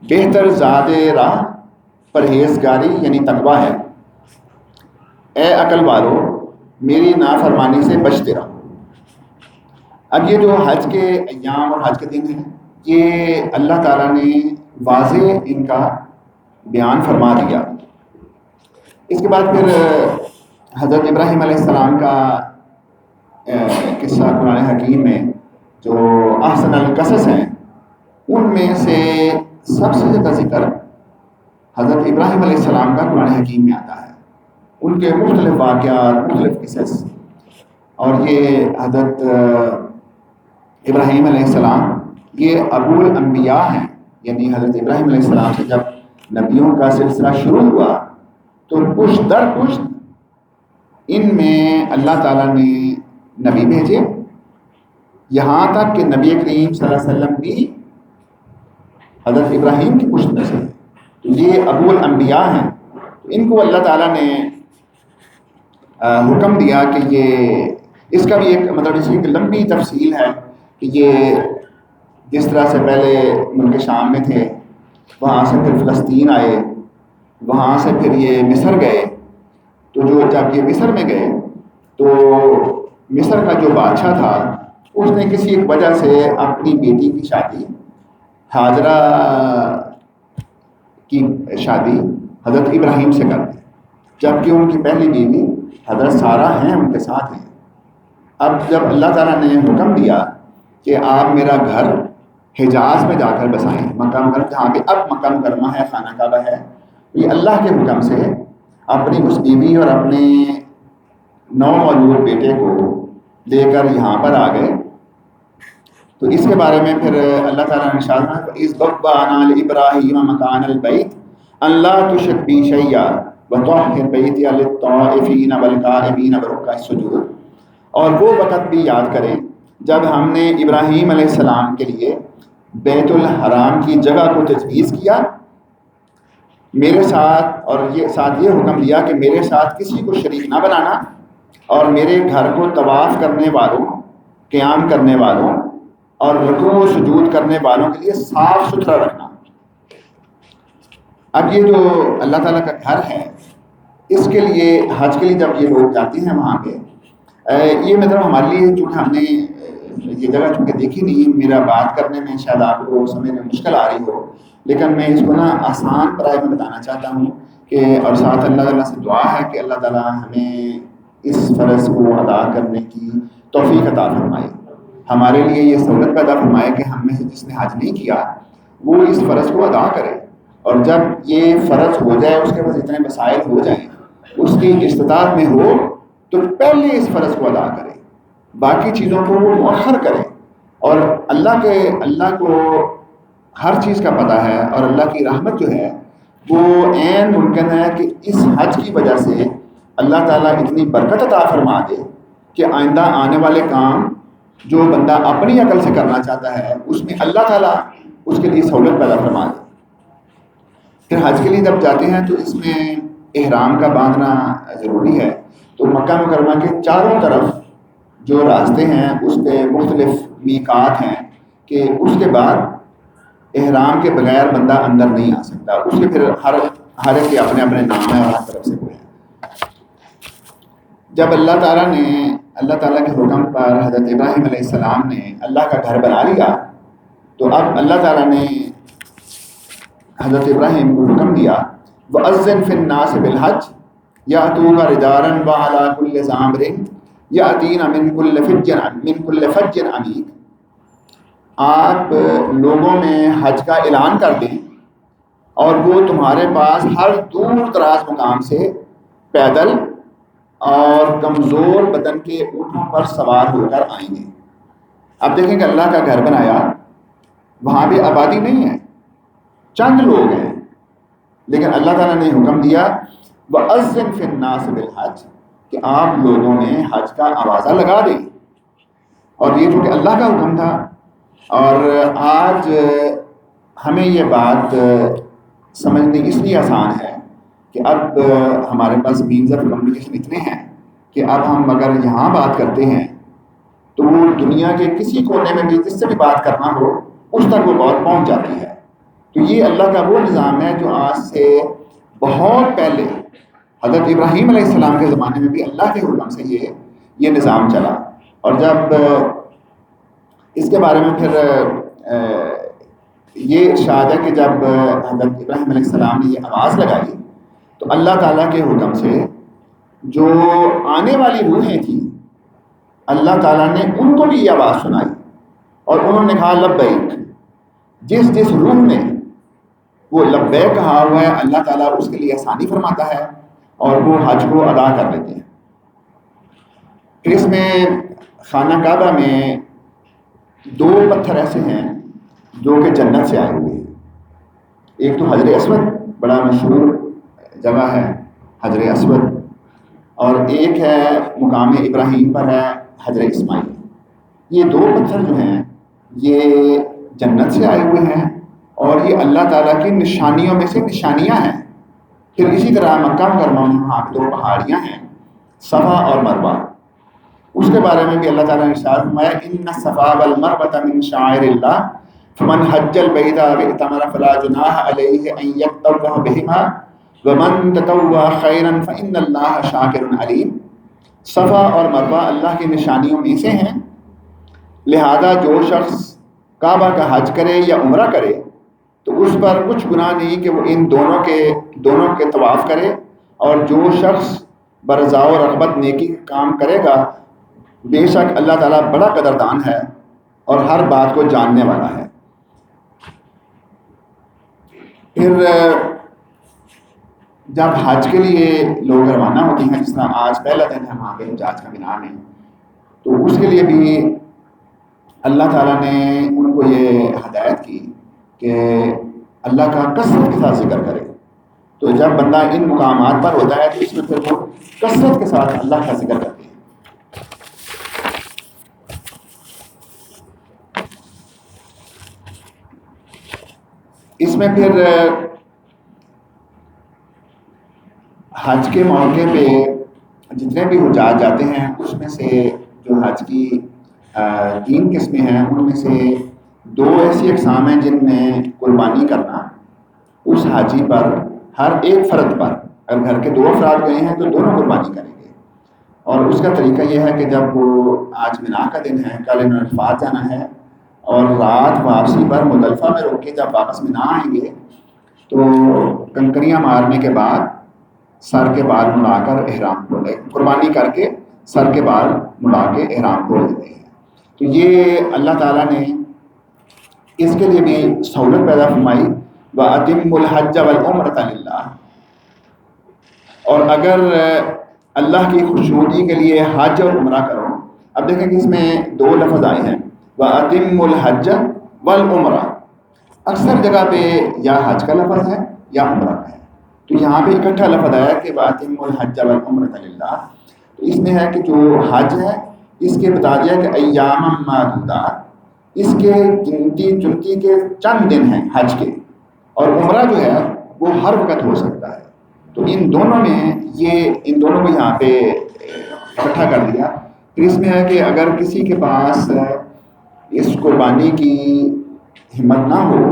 [SPEAKER 1] بہتر زاد راہ پرہیزگاری یعنی تقویٰ ہے۔ اے عقل والو میری نافرمانی سے بچتے رہو۔ اب یہ جو حج کے ایام اور حج کے دن ہیں، یہ اللہ تعالیٰ نے واضح ان کا بیان فرما دیا۔ اس کے بعد پھر حضرت ابراہیم علیہ السلام کا قصہ قرآن حکیم میں جو احسن القصص ہیں ان میں سے سب سے زیادہ ذکر حضرت ابراہیم علیہ السلام کا قرآن حکیم میں آتا ہے، ان کے مختلف واقعات، مختلف قصص. اور یہ حضرت ابراہیم علیہ السلام یہ ابو الانبیاء ہیں، یعنی حضرت ابراہیم علیہ السلام سے جب نبیوں کا سلسلہ شروع ہوا تو پشت در پشت ان میں اللہ تعالیٰ نے نبی بھیجے، یہاں تک کہ نبی کریم صلی اللہ علیہ وسلم بھی حضرت ابراہیم کی پشت میں سے، تو یہ ابو الانبیاء ہیں. تو ان کو اللہ تعالیٰ نے حکم دیا کہ یہ، اس کا بھی ایک مطلب اس کی ایک لمبی تفصیل ہے کہ یہ جس طرح سے پہلے ملک شام میں تھے، وہاں سے پھر فلسطین آئے، وہاں سے پھر یہ مصر گئے. تو جو جب یہ مصر میں گئے تو مصر کا جو بادشاہ تھا اس نے کسی ایک وجہ سے اپنی بیٹی کی شادی، ہاجرہ کی شادی حضرت ابراہیم سے کر دی، جبکہ ان کی پہلی بیوی حضرت سارہ ہیں، ان کے ساتھ ہیں. اب جب اللہ تعالیٰ نے حکم دیا کہ آپ میرا گھر حجاز میں جا کر بسائیں، مکہ مکرمہ جہاں پہ اب مکہ مکرمہ ہے، خانہ کعبہ ہے، یہ اللہ کے حکم سے اپنی اس بیوی اور اپنے نومولود بیٹے کو لے کر یہاں پر آ گئے. تو اس کے بارے میں پھر اللہ تعالیٰ نے ارشاد فرمایا اذ بوأنا لإبراہیم مکان البیت ان لا تشرک بی شیئا وطہر بیتی للطائفین والقائمین والرکع السجود. اور وہ وقت بھی یاد کریں جب ہم نے ابراہیم علیہ السلام کے لیے بیت الحرام کی جگہ کو تجویز کیا میرے ساتھ، اور یہ ساتھ یہ حکم دیا کہ میرے ساتھ کسی کو شریک نہ بنانا، اور میرے گھر کو طواف کرنے والوں، قیام کرنے والوں اور رکوع و سجود کرنے والوں کے لیے صاف ستھرا رکھنا. اب یہ جو اللہ تعالیٰ کا گھر ہے، اس کے لیے حج کے لیے جب یہ لوگ جاتے ہیں وہاں پہ، یہ مطلب ہمارے لیے چونکہ ہم نے یہ جگہ چونکہ دیکھی نہیں، میرا بات کرنے میں شاید آپ کو سمجھنے میں مشکل آ رہی ہو، لیکن میں اس کو آسان برائے میں بتانا چاہتا ہوں کہ، اور ساتھ اللہ تعالیٰ سے دعا ہے کہ اللہ تعالیٰ ہمیں اس فرض کو ادا کرنے کی توفیق عطا فرمائے، ہمارے لیے یہ سہولت پیدا فرمائے کہ ہم میں سے جس نے حج نہیں کیا وہ اس فرض کو ادا کرے، اور جب یہ فرض ہو جائے، اس کے بعد اتنے مسائل ہو جائیں، اس کی استطاعت میں ہو تو پہلے اس فرض کو ادا کرے، باقی چیزوں کو وہ مؤخر کرے. اور اللہ کو ہر چیز کا پتہ ہے، اور اللہ کی رحمت جو ہے وہ عین ممکن ہے کہ اس حج کی وجہ سے اللہ تعالیٰ اتنی برکت عطا فرما دے کہ آئندہ آنے والے کام جو بندہ اپنی عقل سے کرنا چاہتا ہے اس میں اللہ تعالیٰ اس کے لیے سہولت پیدا فرما دے. پھر حج کے لیے جب جاتے ہیں تو اس میں احرام کا باندھنا ضروری ہے. تو مکہ مکرمہ کے چاروں طرف جو راستے ہیں اس پہ مختلف میقات ہیں کہ اس کے بعد احرام کے بغیر بندہ اندر نہیں آ سکتا. اس کے پھر ہر ایک کے اپنے اپنے نام ہیں اور ہر طرف سے کوئی ہے. جب اللہ تعالیٰ کے حکم پر حضرت ابراہیم علیہ السلام نے اللہ کا گھر بنا لیا تو اب اللہ تعالیٰ نے حضرت ابراہیم کو حکم دیا وَأَذِّنْ فِي النَّاسِ بِالْحَجِّ يَأْتُوكَ رِجَالًا وَعَلَىٰ كُلِّ ضَامِرٍ يَأْتِينَ مِنْ كُلِّ فَجٍّ عَمِيقٍ. آپ لوگوں میں حج کا اعلان کر دیں اور وہ تمہارے پاس ہر دور دراز مقام سے پیدل اور کمزور بدن کے اونٹوں پر سوار ہو کر آئیں گے. اب دیکھیں کہ اللہ کا گھر بنایا، وہاں بھی آبادی نہیں ہے، چند لوگ ہیں، لیکن اللہ تعالیٰ نے حکم دیا وَأَذِّنْ فِي النَّاسِ بِالْحَجِّ کہ آپ لوگوں میں حج کا آوازہ لگا دیں. اور یہ چونکہ اللہ کا حکم تھا، اور آج ہمیں یہ بات سمجھنے اس لیے آسان ہے کہ اب ہمارے پاس مینز آف کمیونیکیشن اتنے ہیں کہ اب ہم اگر یہاں بات کرتے ہیں تو وہ دنیا کے کسی کونے میں بھی جس سے بھی بات کرنا ہو اس تک وہ بات پہنچ جاتی ہے. تو یہ اللہ کا وہ نظام ہے جو آج سے بہت پہلے حضرت ابراہیم علیہ السلام کے زمانے میں بھی اللہ کے حکم سے یہ نظام چلا. اور جب اس کے بارے میں پھر یہ ارشاد ہے کہ جب حضرت ابراہیم علیہ السلام نے یہ آواز لگائی تو اللہ تعالیٰ کے حکم سے جو آنے والی روحیں تھیں اللہ تعالیٰ نے ان کو بھی یہ آواز سنائی اور انہوں نے کہا لبیک، جس جس روح نے وہ لبیک کہا ہوا ہے اللہ تعالیٰ اس کے لیے آسانی فرماتا ہے اور وہ حج کو ادا کر لیتے ہیں۔ پھر اس میں خانہ کعبہ میں 2 پتھر ایسے ہیں جو کہ جنت سے آئے ہوئے ہیں۔ ایک تو حجر اسود، بڑا مشہور جگہ ہے حجر اسود، اور ایک ہے مقام ابراہیم پر ہے حجر اسماعیل۔ یہ 2 پتھر جو ہیں یہ جنت سے آئے ہوئے ہیں اور یہ اللہ تعالیٰ کی نشانیوں میں سے نشانیاں ہیں۔ پھر اسی طرح مکہ مکرمہ میں وہاں 2 پہاڑیاں ہیں، صفا اور مروہ، اس کے بارے میں بھی اللہ تعالیٰ نے ارشاد فرمایا ان الصفا والمروة من شعائر اللہ فمن حج البیت او اعتمر فلا جناح علیہ ان یطوف بہما ومن تطوع خیرا فان اللہ شاکر علیم۔ صفا اور مروہ اللہ کی نشانیوں میں سے ہیں، لہذا جو شخص کعبہ کا حج کرے یا عمرہ کرے تو اس پر کچھ گناہ نہیں کہ وہ ان دونوں کے طواف کرے، اور جو شخص برضا و رغبت نیکی کا کام کرے گا بے شک اللہ تعالیٰ بڑا قدردان ہے اور ہر بات کو جاننے والا ہے۔ پھر جب حج کے لیے لوگ روانہ ہوتے ہیں، جس طرح آج پہلا دن ہے وہاں پہ حجاج کا مینا میں، تو اس کے لیے بھی اللہ تعالیٰ نے ان کو یہ ہدایت کی کہ اللہ کا کثرت کے ساتھ ذکر کرے۔ تو جب بندہ ان مقامات پر ہوتا ہے تو اس میں پھر وہ کثرت کے ساتھ اللہ کا ذکر کرتے ہیں۔ اس میں پھر حج کے موقع پہ جتنے بھی حجاج جاتے ہیں اس میں سے جو حج کی 3 قسمیں ہیں، ان میں سے 2 ایسی اقسام ہیں جن میں قربانی کرنا اس حاجی پر ہر ایک فرد پر، اگر گھر کے 2 افراد گئے ہیں تو دونوں قربانی کریں گے، اور اس کا طریقہ یہ ہے کہ جب وہ آج مینا کا دن ہے، کل انہوں نے عرفات جانا ہے، اور رات واپسی پر مزدلفہ میں روک کے جب واپس مینا آئیں گے تو کنکریاں مارنے کے بعد سر کے بال مڑا کر احرام کھولے، قربانی کر کے سر کے بال مڑا کے احرام کھول دیتے ہیں۔ تو یہ اللہ تعالیٰ نے اس کے لیے بھی سہولت پیدا فرمائی، وَأَتِمُّ الْحَجَّ وَالْعُمْرَةَ لِلَّهِ، اور اگر اللہ کی خوشنودی کے لیے حج اور عمرہ کرو۔ اب دیکھیں کہ اس میں 2 لفظ آئے ہیں، وَأَتِمُّ الْحَجَّ وَالْعُمْرَةَ، اکثر جگہ پہ یا حج کا لفظ ہے یا عمرہ کا ہے، تو یہاں پہ اکٹھا لفظ آیا کہ وَأَتِمُّ الْحَجَّ وَالْعُمْرَةَ لِلَّهِ۔ تو اس میں ہے کہ جو حج ہے اس کے بتا دیا کہ ایام معدودات، اس کے چنتی کے چند دن ہیں حج کے، اور عمرہ جو ہے وہ ہر وقت ہو سکتا ہے۔ تو ان دونوں کو یہاں پہ اکٹھا کر دیا۔ پھر اس میں ہے کہ اگر کسی کے پاس اس قربانی کی ہمت نہ ہو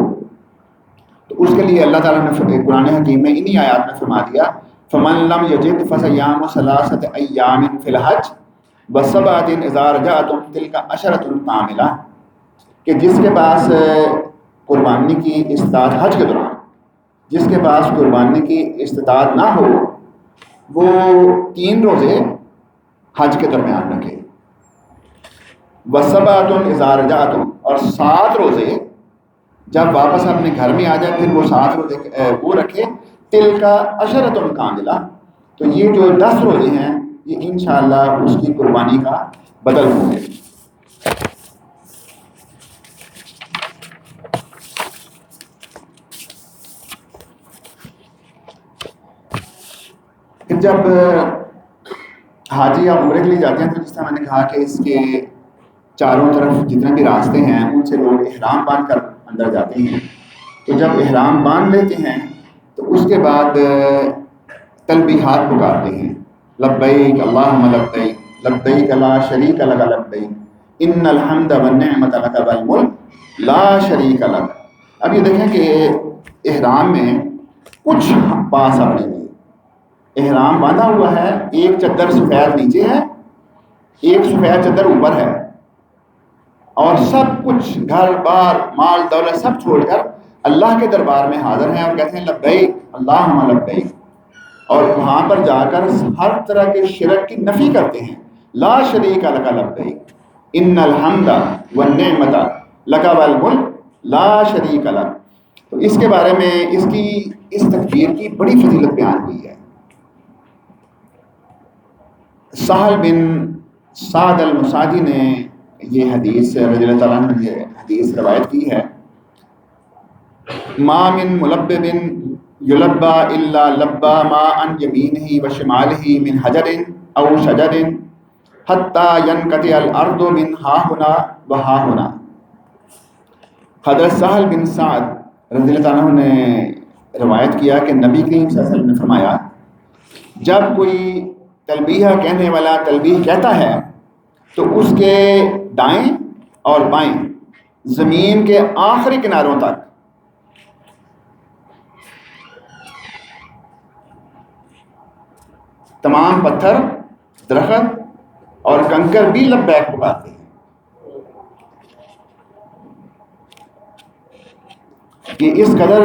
[SPEAKER 1] تو اس کے لیے اللہ تعالیٰ نے قرآن حکیم میں انہی آیات میں فرما دیا، فَمَن لَمْ يَجِدْ فَصِيَامُ ثَلَاثَةِ أَيَّامٍ فِي الْحَجِّ وَسَبْعَةٍ إِذَا رَجَعْتُمْ تِلْكَ عَشَرَةٌ کاملہ، کہ جس کے پاس قربانی کی استطاعت حج کے دوران، جس کے پاس قربانی کی استطاعت نہ ہو وہ 3 روزے حج کے درمیان رکھے، وَسَبْعَةٌ إِذَا رَجَعْتُمْ، اور 7 روزے جب واپس اپنے گھر میں آ جائے پھر وہ 7 روزے وہ رکھے، تِلْكَ عَشَرَةٌ کاملہ، تو یہ جو 10 روزے ہیں یہ انشاءاللہ اس کی قربانی کا بدل ہوں گے۔ پھر جب حاجی یا عمرے کے لیے جاتے ہیں تو جس طرح میں نے کہا کہ اس کے چاروں طرف جتنے بھی راستے ہیں ان سے لوگ احرام باندھ کر اندر جاتے ہیں۔ تو جب احرام باندھ لیتے ہیں تو اس کے بعد تلبیحات پکارتے ہیں، لبیک اللہم لبیک لبیک لا شریک لک لبیک ان الحمد والنعمت لک والملک لا شریک لک۔ اب یہ دیکھیں کہ احرام میں کچھ پاس اپنے لیے احرام باندھا ہوا ہے، ایک چادر سفید نیچے ہے، ایک سفید چادر اوپر ہے، اور سب کچھ گھر بار مال دولت سب چھوڑ کر اللہ کے دربار میں حاضر ہیں اور کہتے ہیں لبیک اللہم لبیک، اور وہاں پر جا کر ہر طرح کے شرک کی نفی کرتے ہیں، لا شریک لک لبیک ان الحمد والنعمت لک والملک لا شریک لہ. تو اس کے بارے میں اس تکبیر کی بڑی فضیلت بیان ہوئی ہے. سہل بن سعد المساعدی نے یہ حدیث رضی اللہ تعالیٰ عنہ یہ حدیث روایت کی ہے. ما من ملبب یلبا الا لبا ما عن یمینہ و شمالہ من حجر او شجر حتی ینقطع الارض من ہا ہنا و ہا ہنا. حضرت سہل بن سعد رضی اللہ تعالیٰ عنہ نے روایت کیا کہ نبی کریم صلی اللہ علیہ وسلم نے فرمایا جب کوئی تلبیہ کہنے والا تلبیہ کہتا ہے تو اس کے دائیں اور بائیں زمین کے آخری کناروں تک تمام پتھر، درخت اور کنکر بھی لبیک پکارتے ہیں. کہ اس قدر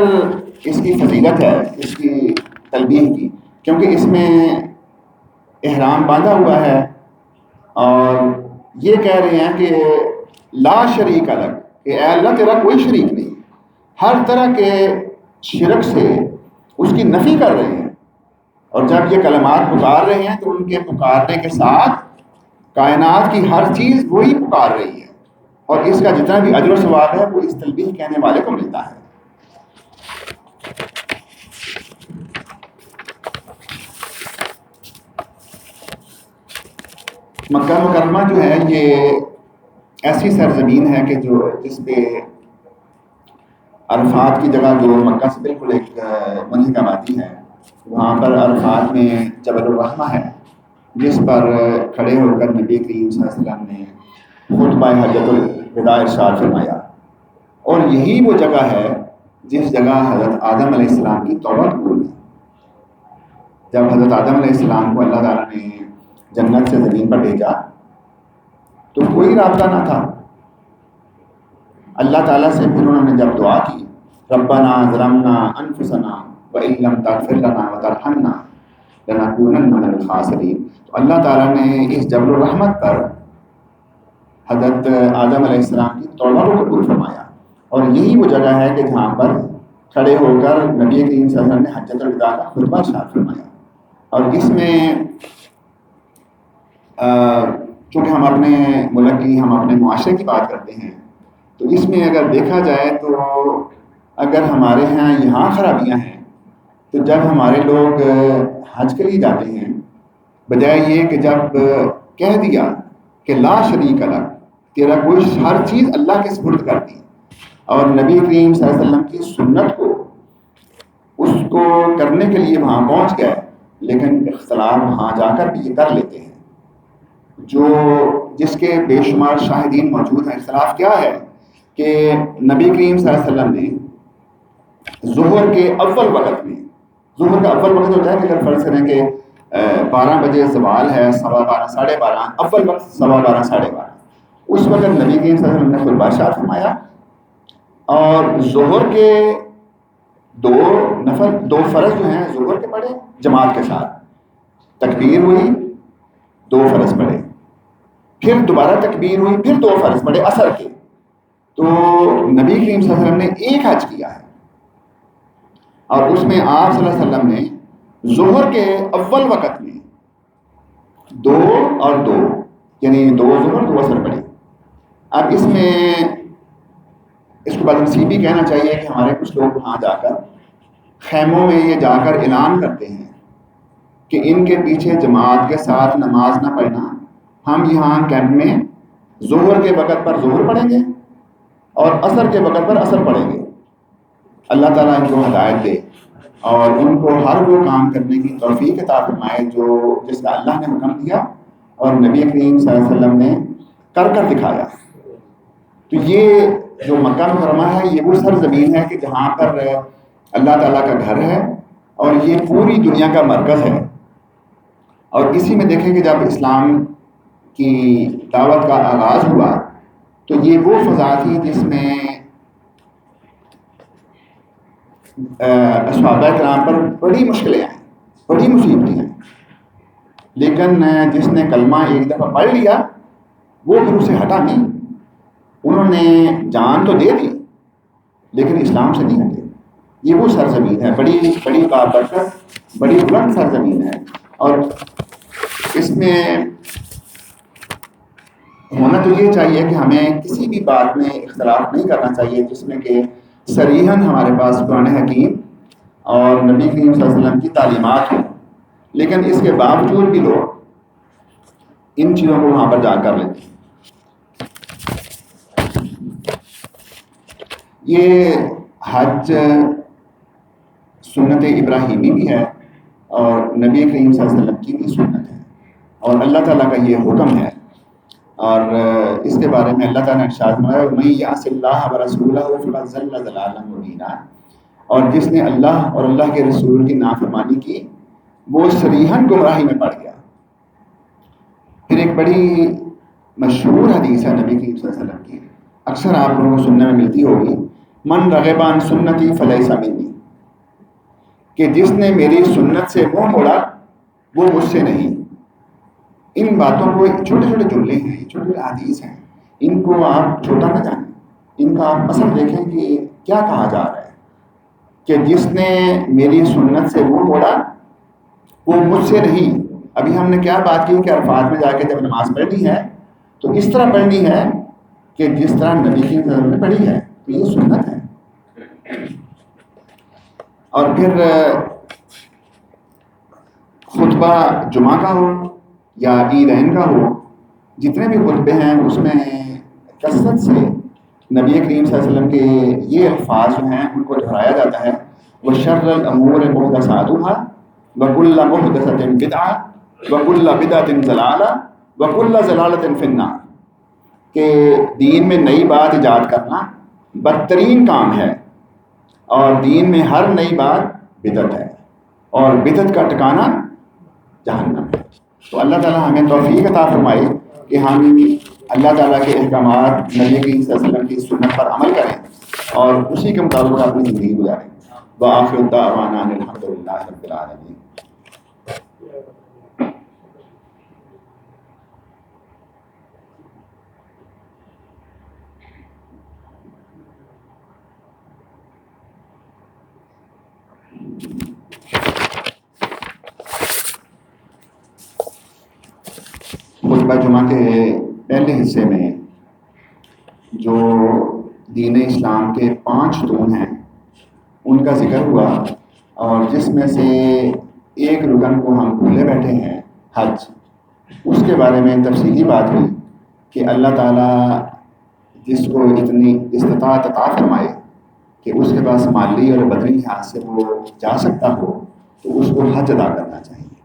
[SPEAKER 1] اس کی فضیلت ہے اس کی تلبیہ کی، کیونکہ اس میں احرام باندھا ہوا ہے اور یہ کہہ رہے ہیں کہ لا شریک الگ، کہ اے اللہ تیرا کوئی شریک نہیں. ہر طرح کے شرک سے اس کی نفی کر رہے ہیں. اور جب یہ کلمات پکار رہے ہیں تو ان کے پکارنے کے ساتھ کائنات کی ہر چیز وہی پکار رہی ہے، اور اس کا جتنا بھی اجر و ثواب ہے وہ اس تلبیہ کہنے والے کو ملتا ہے. مکہ مکرمہ جو ہے یہ ایسی سرزمین ہے کہ جس پہ عرفات کی جگہ جو مکہ سے بالکل ایک منہک آبادی ہے، وہاں پر عرفات میں جبل الرحمہ ہے جس پر کھڑے ہو کر نبی کریم صلی اللہ علیہ وسلم نے خطبہ حجۃ الوداع ارشاد فرمایا. اور یہی وہ جگہ ہے جس جگہ حضرت آدم علیہ السلام کی توبہ قبول ہوئی. جب حضرت آدم علیہ السلام کو اللہ تعالیٰ نے جنت سے زمین پر بھیجا تو کوئی رابطہ نہ تھا. اللہ تعالیٰ سے پھر انہوں نے جب دعا کی ربنا ظلمنا انفسنا وَإِن لَمْ تَغْفِرْ لَنَا وَتَرْحَمْنَا لَنَكُونَنَّ مِنَ الْخَاسِرِينَ. تو اللہ تعالیٰ نے اس جبل الرحمت پر حضرت آدم علیہ السلام کی توبہ کو قبول فرمایا. اور یہی وہ جگہ ہے کہ جہاں پر کھڑے ہو کر نبی کریم صلی اللہ علیہ وسلم نے حجۃ الوداع کا خطبہ ارشاد فرمایا. اور اس میں چونکہ ہم اپنے ملک کی ہم اپنے معاشرے کی بات کرتے ہیں تو اس میں اگر دیکھا جائے تو اگر ہمارے یہاں خرابیاں ہیں تو جب ہمارے لوگ حج کے لیے جاتے ہیں بجائے یہ کہ جب کہہ دیا کہ لا شریک الگ، تیرا کوئی ہر چیز اللہ کے سپرد کر دی اور نبی کریم صلی اللہ علیہ وسلم کی سنت کو اس کو کرنے کے لیے وہاں پہنچ گئے، لیکن اختلاف وہاں جا کر بھی یہ کر لیتے ہیں جس کے بے شمار شاہدین موجود ہیں. اختلاف کیا ہے کہ نبی کریم صلی اللہ علیہ وسلم نے ظہر کے اول وقت میں، ظہر کا اول وقت ہوتا ہے کہ اگر فرض کریں کہ 12 بجے زوال ہے، 12:15 ساڑھے 12، اول وقت 12:15 ساڑھے 12، اس وقت نبی کریم صلی اللہ علیہ وسلم نے خطبہ ارشاد فرمایا اور ظہر کے دو فرض جو ہیں ظہر کے پڑھے جماعت کے ساتھ، تکبیر ہوئی، 2 فرض پڑھے، پھر دوبارہ تکبیر ہوئی، پھر 2 فرض پڑھے عصر کے. تو نبی کریم صلی اللہ علیہ وسلم نے ایک حج کیا ہے اور اس میں آپ صلی اللہ علیہ وسلم نے ظہر کے اول وقت میں 2 اور 2 یعنی 2 ظہر 2 عصر پڑھے. اب اس میں اس کو بدنصیبی کہنا چاہیے کہ ہمارے کچھ لوگ وہاں جا کر خیموں میں یہ جا کر اعلان کرتے ہیں کہ ان کے پیچھے جماعت کے ساتھ نماز نہ پڑھنا، ہم یہاں کیمپ میں ظہر کے وقت پر ظہر پڑھیں گے اور عصر کے وقت پر عصر پڑھیں گے. اللہ تعالیٰ ان کو ہدایت دے اور ان کو ہر وہ کام کرنے کی توفیق عطا فرمائے جس کا اللہ نے حکم دیا اور نبی کریم صلی اللہ علیہ وسلم نے کر دکھایا. تو یہ جو مکہ مکرمہ ہے یہ وہ سرزمین ہے کہ جہاں پر اللہ تعالیٰ کا گھر ہے اور یہ پوری دنیا کا مرکز ہے. اور اسی میں دیکھیں کہ جب اسلام کی دعوت کا آغاز ہوا تو یہ وہ فضا تھی جس میں صحابہ کرام پر بڑی مشکلیں آئیں، بڑی مصیبتیں ہیں، لیکن جس نے کلمہ ایک دفعہ پڑھ لیا وہ پھر اسے ہٹا نہیں. انہوں نے جان تو دے دی لیکن اسلام سے نہیں ہٹے۔ یہ وہ سرزمین ہے، بڑی بڑی بابرکت، بڑی بلند سرزمین ہے، اور اس میں ہونا تو یہ چاہیے کہ ہمیں کسی بھی بات میں اختلاف نہیں کرنا چاہیے جس میں کہ صریحاً ہمارے پاس قرآن حکیم اور نبی کریم صلی اللہ علیہ وسلم کی تعلیمات ہوں، لیکن اس کے باوجود بھی لوگ ان چیزوں کو وہاں پر جا کر لیتے ہیں۔ یہ حج سنت ابراہیمی بھی ہے اور نبی کریم صلی اللہ علیہ وسلم کی بھی سنت ہے، اور اللہ تعالیٰ کا یہ حکم ہے، اور اس کے بارے میں اللہ تعالیٰ نے ارشاد فرمایا وَمَن يَعْصِ اللَّهَ وَرَسُولَهُ فَقَدْ ضَلَّ ضَلَالًا مُبِينًا، اور جس نے اللہ اور اللہ کے رسول کی نافرمانی کی وہ صریحاً گمراہی میں پڑ گیا۔ پھر ایک بڑی مشہور حدیث ہے نبی کریم صلی اللہ علیہ وسلم کی، اکثر آپ لوگوں کو سننے میں ملتی ہوگی، من رغب عن سنتی فلیس منی، کہ جس نے میری سنت سے منہ موڑا وہ مجھ سے نہیں۔ ان باتوں کو چھوٹے چھوٹے جملے ہیں، چھوٹے چھوٹے حدیث ہیں، ان کو آپ چھوٹا نہ جانیں، ان کا آپ اصل دیکھیں کہ کیا کہا جا رہا ہے کہ جس نے میری سنت سے منہ موڑا وہ مجھ سے نہیں۔ ابھی ہم نے کیا بات کی کہ عرفات میں جا کے جب نماز پڑھنی ہے تو اس طرح پڑھنی ہے کہ جس طرح نبی کی نظر میں پڑھی ہے، تو یہ سنت ہے۔ اور پھر خطبہ جمعہ کا ہو یا عیدین کا ہو، جتنے بھی خطبے ہیں اس میں کثرت سے نبی کریم صلی اللہ علیہ وسلم کے یہ الفاظ جو ہیں ان کو دہرایا جاتا ہے، وَشَرَّ الْأُمُورِ مُحْدَثَاتُهَا وَكُلُّ مُحْدَثَةٍ بِدْعَةٍ وَكُلُّ بِدْعَةٍ ضَلَالَةٍ وَكُلُّ ضَلَالَةٍ فِي النَّارِ، کہ دین میں نئی بات ایجاد کرنا بدترین کام ہے، اور دین میں ہر نئی بات بدعت ہے، اور بدعت کا ٹھکانہ جہنم ہے۔ تو اللہ تعالیٰ ہمیں توفیق عطا فرمائے کہ ہم اللہ تعالیٰ کے احکامات، نبی کریم صلی اللہ علیہ وسلم کی سنت پر عمل کریں اور اسی کے مطابق اپنی زندگی گزاریں۔ وآخر دعوانا ان الحمد للہ رب العالمین۔ خطبہ جمعہ کے پہلے حصے میں جو دین اسلام کے 5 ستون ہیں ان کا ذکر ہوا، اور جس میں سے ایک رکن کو ہم بھولے بیٹھے ہیں، حج۔ اس کے بارے میں تفصیلی بات ہوئی کہ اللہ تعالیٰ جس کو اتنی استطاعت عطا فرمائے کہ اس کے پاس مالی اور بدنی لحاظ سے وہ جا سکتا ہو تو اس کو حج ادا کرنا چاہیے۔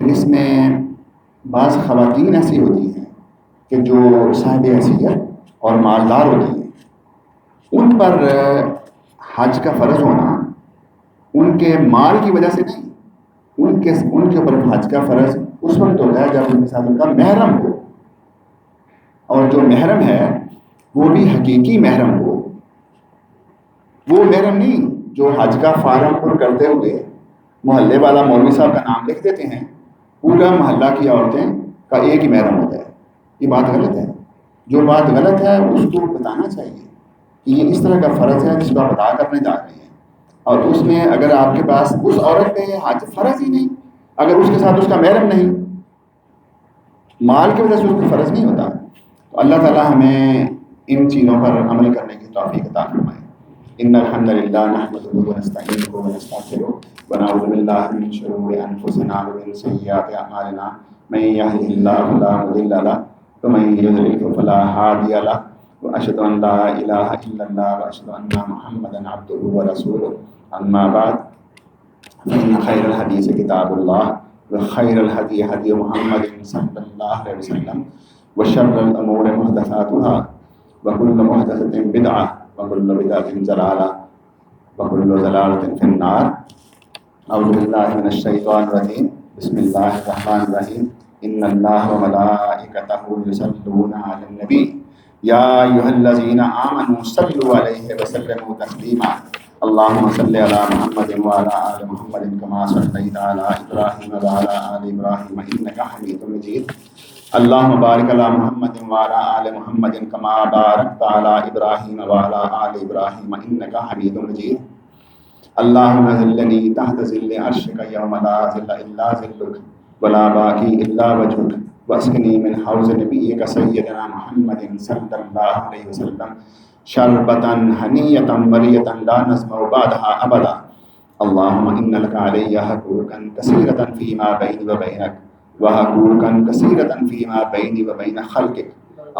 [SPEAKER 1] پھر اس میں بعض خواتین ایسی ہوتی ہیں کہ جو صاحب حیثیت اور مالدار ہوتی ہیں، ان پر حج کا فرض ہونا ان کے مال کی وجہ سے نہیں، ان کے اوپر حج کا فرض اس وقت ہوتا ہے جب ان کے ساتھ ان کا محرم ہو، اور جو محرم ہے وہ بھی حقیقی محرم ہو، وہ محرم نہیں جو حج کا فارم پر کرتے ہوئے محلے والا مولوی صاحب کا نام لکھ دیتے ہیں، پورا محلہ کی عورتیں کا ایک ہی محرم ہوتا ہے۔ یہ بات غلط ہے۔ جو بات غلط ہے اس کو بتانا چاہیے کہ یہ اس طرح کا فرض ہے جس کو آپ ادا کرنے جا رہے ہیں، اور اس میں اگر آپ کے پاس اس عورت پہ حج فرض ہی نہیں، اگر اس کے ساتھ اس کا محرم نہیں، مال کی وجہ سے اس کو فرض نہیں ہوتا، تو اللہ تعالیٰ ہمیں ان چیزوں پر عمل کرنے کی توفیق عطا فرمائے۔ ان الحمد للہ نحمده ونستعینه ونستغفره ونعوذ باللہ من شرور انفسنا ومن سیئات اعمالنا، من یهده اللہ فلا مضل له ومن یضلل فلا هادی له، واشهد ان لا الہ الا اللہ واشهد ان محمدا عبده ورسوله، اما بعد فان خیر الحدیث کتاب اللہ وخیر الهدی هدی محمد صلی اللہ علیہ وسلم، وشر الامور محدثاتها وكل محدثة بدعة وكل بدعة ضلالة وكل ضلالة في النار۔ أعوذ بالله من الشيطان الرجيم، بسم الله الرحمن الرحيم، إن الله وملائكته يصلون على النبي يا أيها الذين آمنوا صلوا عليه وسلموا تسليما، اللهم صل على محمد وعلى آل محمد كما صليت على إبراهيم وعلى آل إبراهيم إنك حميد مجيد، اللهم بارك على محمد وعلى آل محمد كما باركت على إبراهيم وعلى آل إبراهيم إنك حميد مجيد. اللهم ذلني تحت ظل عرشك يوم لا ظل إلا ظلك ولا باقي إلا وجهك واسقني من حوض نبيك سيدنا محمد صلى الله عليه وسلم شربة هنية مرية لا نسمع بعدها أبدا. اللهم إن لك علي حقوقا كثيرة فيما بيني وبينك وحقوقا كثيرة فيما بيني وبين خلقك.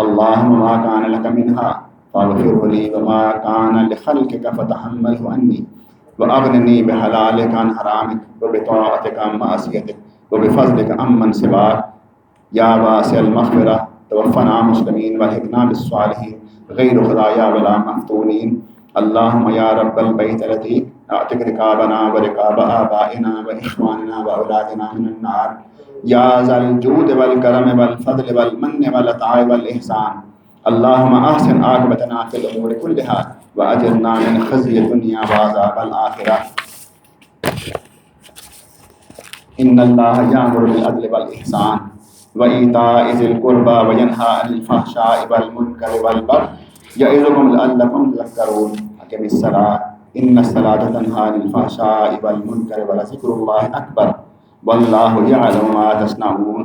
[SPEAKER 1] اللهم ما كان لك منها فاغفره لي وما كان لخلقك فتحمله عني وأغنني بحلالك عن حرامك وبطاعتك عن معصيتك وبفضلك عمن سواك يا واسع المغفرة. توفنا مسلمين والحقنا بالصالحين غير خزايا ولا مفتونين. اللهم يا رب البيت الذي اعتق رقابنا ورقاب آبائنا وإخواننا وأولادنا من النار يا ذا الجود والكرم والفضل والمن والعطاء والإحسان. اللهم أحسن عاقبتنا في الأمور كلها وأجرنا من خزي الدنيا وعذاب الآخرة. إن الله يأمر بالعدل والإحسان وإيتاء ذي القربى وينهى عن الفحشاء والمنكر والبغي يعظكم لعلكم تذكرون. أقم الصلاة إن الصلاة تنهى عن الفحشاء والمنكر ولذكر الله أكبر والله يعلم ما تصنعون.